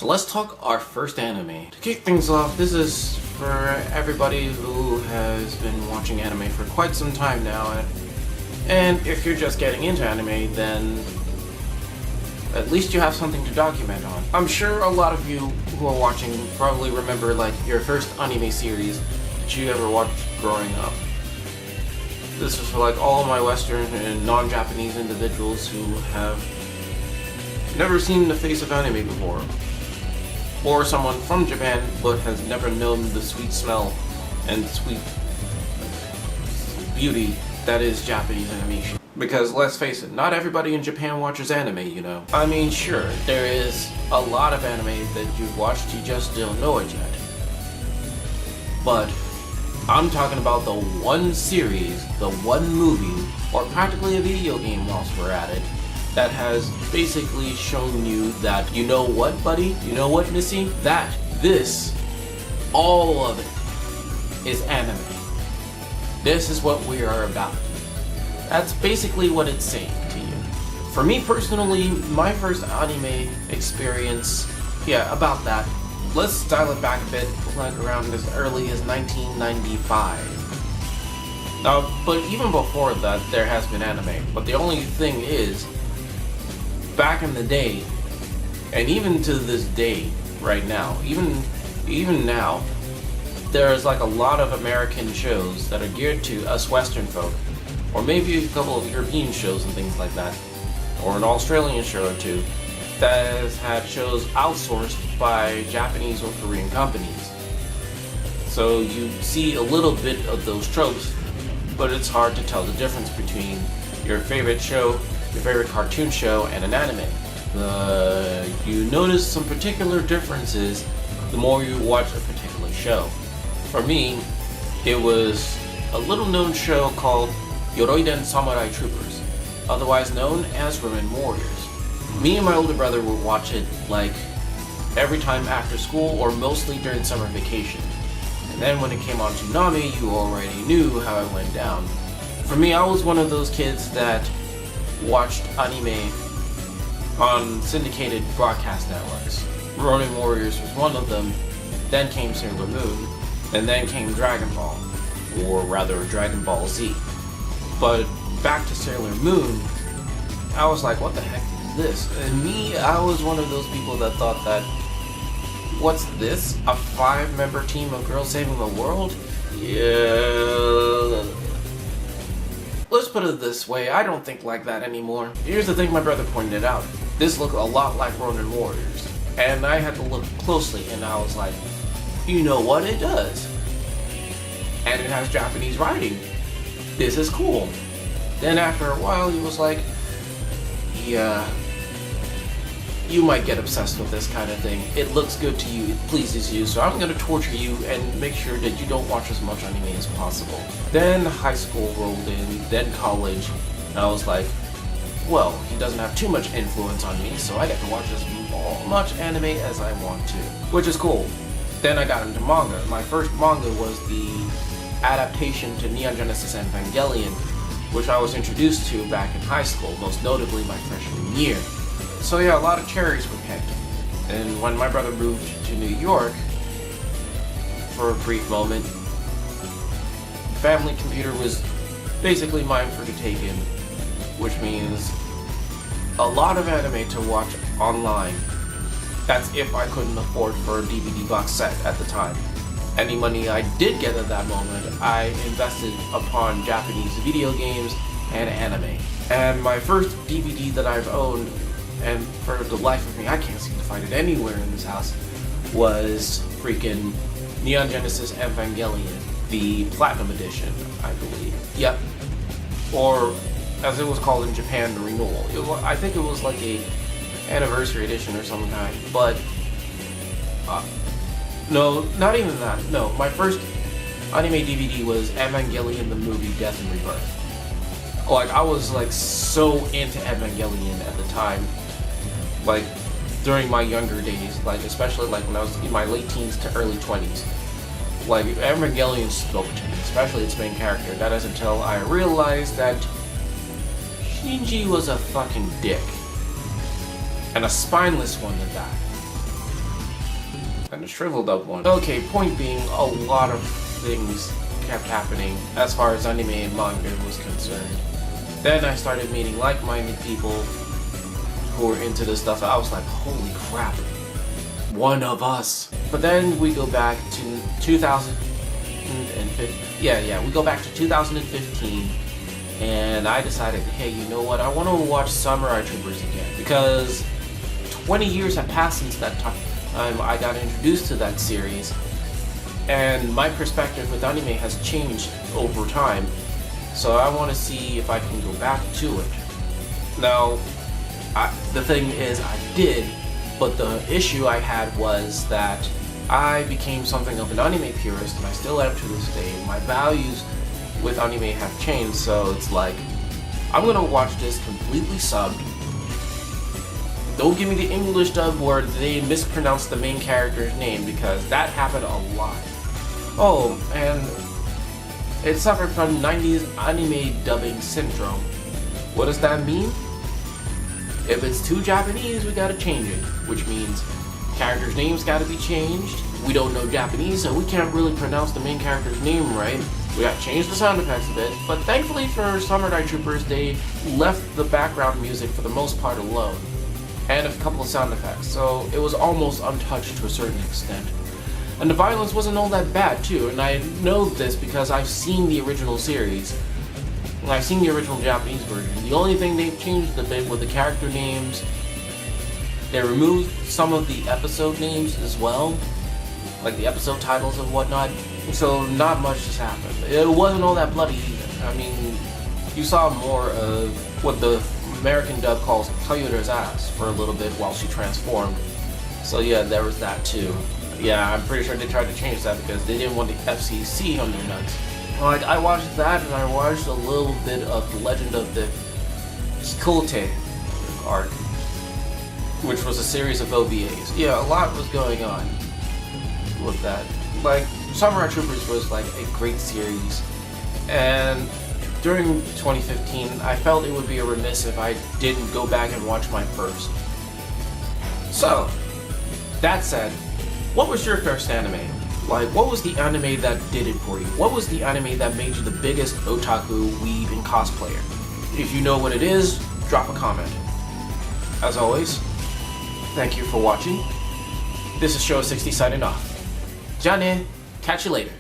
So let's talk our first anime. To kick things off, this is for everybody who has been watching anime for quite some time now, and if you're just getting into anime, then at least you have something to document on. I'm sure a lot of you who are watching probably remember like your first anime series that you ever watched growing up. This is for like all of my Western and non-Japanese individuals who have never seen the face of anime before, or someone from Japan but has never known the sweet smell and sweet beauty that is Japanese animation. Because let's face it, not everybody in Japan watches anime, you know. I mean, sure, there is a lot of anime that you've watched, you just don't know it yet. But I'm talking about the one series, the one movie, or practically a video game whilst we're at it, that has basically shown you that, you know what, buddy? You know what, Missy? All of it is anime. This is what we are about. That's basically what it's saying to you. For me personally, my first anime experience, about that. Let's dial it back a bit, like around as early as 1995. But even before that, there has been anime. But the only thing is, back in the day, and even to this day, right now, even now, there's like a lot of American shows that are geared to us Western folk, or maybe a couple of European shows and things like that, or an Australian show or two, that has had shows outsourced by Japanese or Korean companies. So you see a little bit of those tropes, but it's hard to tell the difference between your favorite show, your favorite cartoon show, and an anime. You notice some particular differences the more you watch a particular show. For me, it was a little known show called Yoroiden Samurai Troopers, otherwise known as Ronin Warriors. Me and my older brother would watch it like every time after school or mostly during summer vacation. And then when it came on Toonami, you already knew how it went down. For me, I was one of those kids that watched anime on syndicated broadcast networks. Ronin Warriors was one of them, then came Sailor Moon, and then came Dragon Ball, or rather Dragon Ball Z. But back to Sailor Moon, I was like, what the heck is this? And me, I was one of those people that thought that, what's this? A 5-member team of girls saving the world? Yeah. Let's put it this way, I don't think like that anymore. Here's the thing my brother pointed out. This looked a lot like Ronin Warriors. And I had to look closely and I was like, you know what, it does. And it has Japanese writing. This is cool. Then after a while he was like, yeah, you might get obsessed with this kind of thing. It looks good to you, it pleases you, so I'm gonna torture you and make sure that you don't watch as much anime as possible. Then high school rolled in, then college, and I was like, well, he doesn't have too much influence on me, so I get to watch as much anime as I want to, which is cool. Then I got into manga. My first manga was the adaptation to Neon Genesis Evangelion, which I was introduced to back in high school, most notably my freshman year. So yeah, a lot of cherries were picked. And when my brother moved to New York, for a brief moment, family computer was basically mine for the taking, which means a lot of anime to watch online. That's if I couldn't afford for a DVD box set at the time. Any money I did get at that moment, I invested upon Japanese video games and anime. And my first DVD that I've owned, and for the life of me, I can't seem to find it anywhere in this house, was freaking Neon Genesis Evangelion, the Platinum Edition, I believe. Yep. Or, as it was called in Japan, the Renewal. I think it was like a anniversary edition or some kind, but no, not even that. No, my first anime DVD was Evangelion the movie Death and Rebirth. Like, I was like so into Evangelion at the time, like during my younger days, like especially like when I was in my late teens to early 20s. Like, Evangelion spoke to me, especially its main character. That is until I realized that Shinji was a fucking dick. And a spineless one at that. and a shriveled up one. Okay, point being, a lot of things kept happening as far as anime and manga was concerned. Then I started meeting like-minded people who were into this stuff. I was like, holy crap, one of us. But then we go back to 2015. We go back to 2015, and I decided, hey, you know what? I want to watch Samurai Troopers again, because 20 years have passed since that time I got introduced to that series, and my perspective with anime has changed over time. So I want to see if I can go back to it. Now, the thing is, I did, but the issue I had was that I became something of an anime purist, and I still am to this day. My values with anime have changed, so it's like, I'm gonna watch this completely subbed. Don't give me the English dub where they mispronounce the main character's name, because that happened a lot. Oh, and it suffered from 90s anime dubbing syndrome. What does that mean? If it's too Japanese, we gotta change it, which means characters' names gotta be changed. We don't know Japanese, so we can't really pronounce the main character's name right. We gotta change the sound effects a bit, but thankfully for Samurai Troopers, they left the background music for the most part alone, and a couple of sound effects, so it was almost untouched to a certain extent. And the violence wasn't all that bad too, and I know this because I've seen the original series. I've seen the original Japanese version. The only thing they've changed a bit were the character names. They removed some of the episode names as well, like the episode titles and whatnot. So not much has happened. It wasn't all that bloody either. I mean, you saw more of what the American dub calls Toyota's ass for a little bit while she transformed. So yeah, there was that too. Yeah, I'm pretty sure they tried to change that because they didn't want the FCC on their nuts. Like, I watched that, and I watched a little bit of the Legend of the Hikote arc, which was a series of OVAs. Yeah, a lot was going on with that. Like, Samurai Troopers was like a great series, and during 2015, I felt it would be a remiss if I didn't go back and watch my first. So, that said, what was your first anime? Like, what was the anime that did it for you? What was the anime that made you the biggest otaku, weeb, and cosplayer? If you know what it is, drop a comment. As always, thank you for watching. This is Showa60 signing off. Ja ne, catch you later.